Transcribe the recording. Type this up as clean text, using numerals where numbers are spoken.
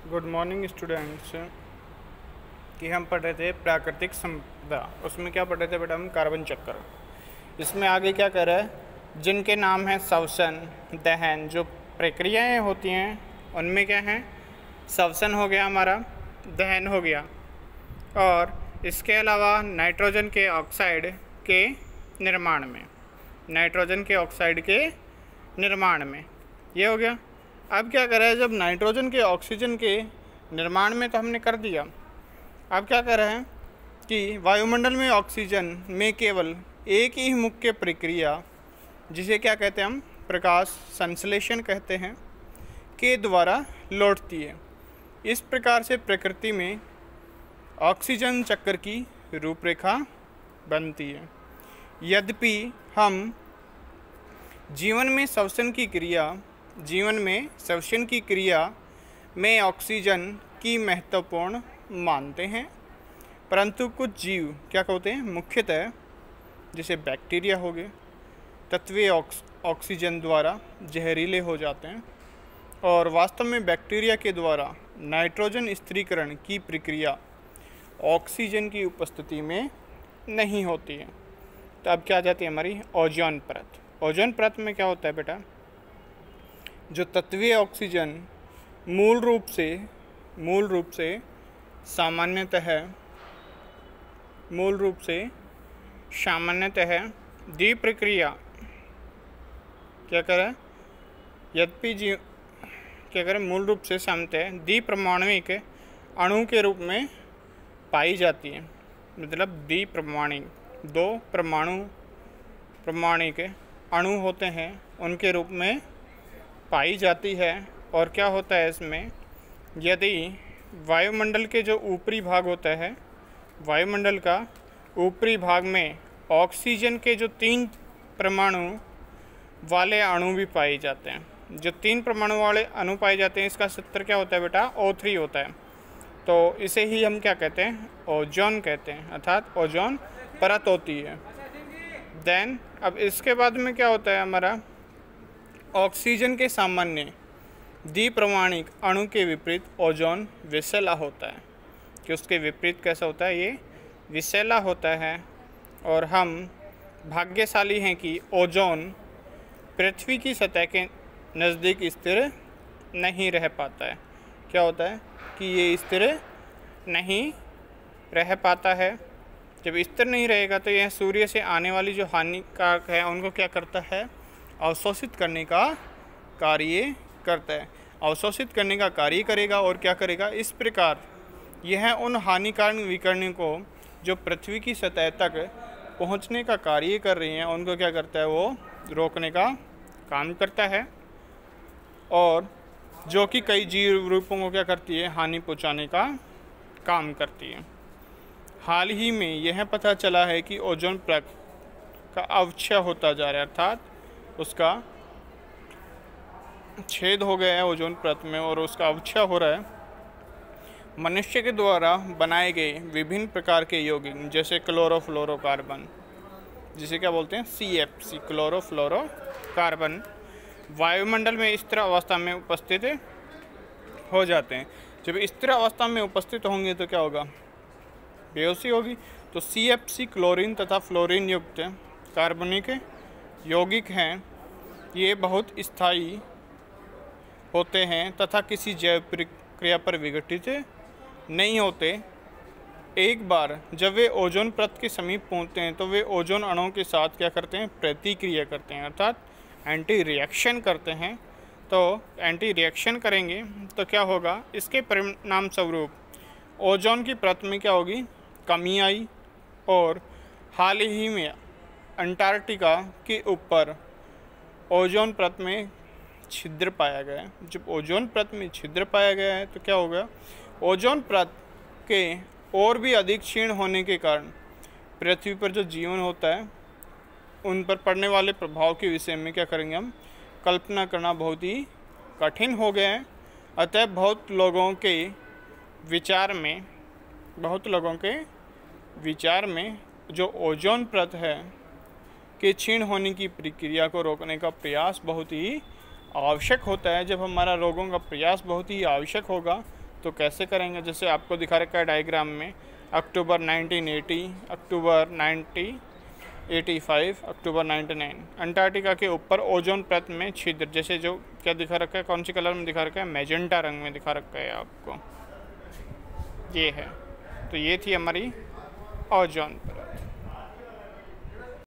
Good morning students. कि हम पढ़ रहे थे प्राकृतिक संपदा। उसमें क्या पढ़ रहे थे बेटा हम? कार्बन चक्र। इसमें आगे क्या कह रहा है? जिनके नाम है श्वसन, दहन, जो प्रक्रियाएं होती हैं उनमें क्या है? श्वसन हो गया हमारा, दहन हो गया, और इसके अलावा नाइट्रोजन के ऑक्साइड के निर्माण में, नाइट्रोजन के ऑक्साइड के निर्माण में ये हो गया। अब क्या कर रहा है? जब नाइट्रोजन के ऑक्सीजन के निर्माण में तो हमने कर दिया, अब क्या कर रहे हैं कि वायुमंडल में ऑक्सीजन में केवल एक ही मुख्य प्रक्रिया, जिसे क्या कहते हैं हम? प्रकाश संश्लेषण कहते हैं, के द्वारा लौटती है। इस प्रकार से प्रकृति में ऑक्सीजन चक्र की रूपरेखा बनती है। यद्यपि हम जीवन में श्वसन की क्रिया में ऑक्सीजन की महत्वपूर्ण मानते हैं, परंतु कुछ जीव क्या होते हैं? मुख्यतः जैसे बैक्टीरिया हो गए, तत्वीय ऑक्सीजन द्वारा जहरीले हो जाते हैं, और वास्तव में बैक्टीरिया के द्वारा नाइट्रोजन स्थिरीकरण की प्रक्रिया ऑक्सीजन की उपस्थिति में नहीं होती है। तो अब क्या आ जाती है हमारी? ओजोन परत। ओजोन परत में क्या होता है बेटा? जो तत्वीय ऑक्सीजन मूल रूप से सामान्यतः द्विप्रक्रिया क्या करें? यद्यपि क्या करें? मूल रूप से सामान्यतः द्विपरमाणुक अणु के रूप में पाई जाती है। मतलब द्विपरमाणुक, दो प्रमाणिक अणु होते हैं, उनके रूप में पाई जाती है। और क्या होता है इसमें? यदि वायुमंडल के जो ऊपरी भाग होता है, वायुमंडल का ऊपरी भाग में ऑक्सीजन के जो 3 परमाणु वाले अणु भी पाए जाते हैं। जो 3 परमाणु वाले अणु पाए जाते हैं, इसका सूत्र क्या होता है बेटा? O3 होता है। तो इसे ही हम क्या कहते हैं? ओजोन कहते हैं, अर्थात ओजोन परत होती है। देन अब इसके बाद में क्या होता है हमारा? ऑक्सीजन के सामान्य द्विपरमाणिक अणु के विपरीत ओजोन विषैला होता है। कि उसके विपरीत कैसा होता है? ये विषैला होता है। और हम भाग्यशाली हैं कि ओजोन पृथ्वी की सतह के नज़दीक स्थिर नहीं रह पाता है। क्या होता है कि ये स्थिर नहीं रह पाता है। जब स्थिर नहीं रहेगा तो यह सूर्य से आने वाली जो हानिकारक है उनको क्या करता है? अवशोषित करने का कार्य करता है। अवशोषित करने का कार्य करेगा और क्या करेगा? इस प्रकार यह उन हानिकारक विकिरणों को जो पृथ्वी की सतह तक पहुंचने का कार्य कर रही हैं, उनको क्या करता है? वो रोकने का काम करता है, और जो कि कई जीव रूपों को क्या करती है? हानि पहुंचाने का काम करती है। हाल ही में यह पता चला है कि ओजोन परत का अवक्षय होता जा रहा है, अर्थात उसका छेद हो गया है ओजोन परत में और उसका अवक्षय हो रहा है। मनुष्य के द्वारा बनाए गए विभिन्न प्रकार के यौगिक, जैसे क्लोरोफ्लोरोकार्बन, जिसे क्या बोलते हैं? CFC, क्लोरोफ्लोरोकार्बन, वायुमंडल में स्थिर अवस्था में उपस्थित हो जाते हैं। जब स्थिर अवस्था में उपस्थित होंगे तो क्या होगा? बेहोशी होगी। तो CFC क्लोरीन तथा फ्लोरीन युक्त कार्बनिक यौगिक हैं। ये बहुत स्थायी होते हैं तथा किसी जैव प्रक्रिया पर विघटित नहीं होते। एक बार जब वे ओजोन परत के समीप पहुंचते हैं तो वे ओजोन अणुओं के साथ क्या करते हैं? प्रतिक्रिया करते हैं, अर्थात एंटी रिएक्शन करते हैं। तो एंटी रिएक्शन करेंगे तो क्या होगा? इसके परिणाम स्वरूप ओजोन की परत में क्या होगी? कमी आई, और हाल ही में अंटार्कटिका के ऊपर ओजोन परत में छिद्र पाया गया है। जब ओजोन परत में छिद्र पाया गया है तो क्या होगा? ओजोन परत के और भी अधिक क्षीण होने के कारण पृथ्वी पर जो जीवन होता है उन पर पड़ने वाले प्रभाव के विषय में क्या करेंगे? हम कल्पना करना बहुत ही कठिन हो गया है। अतः बहुत लोगों के विचार में जो ओजोन परत है के क्षीण होने की प्रक्रिया को रोकने का प्रयास बहुत ही आवश्यक होता है। जब हमारा रोगों का प्रयास बहुत ही आवश्यक होगा तो कैसे करेंगे, जैसे आपको दिखा रखा है डायग्राम में, अक्टूबर 1980, अक्टूबर 1985, अक्टूबर 99। अंटार्कटिका के ऊपर ओजोन परत में छिद्र, जैसे जो क्या दिखा रखा है, कौन सी कलर में दिखा रखा है, मैजेंटा रंग में दिखा रखा है आपको, ये है। तो ये थी हमारी ओजोन परत।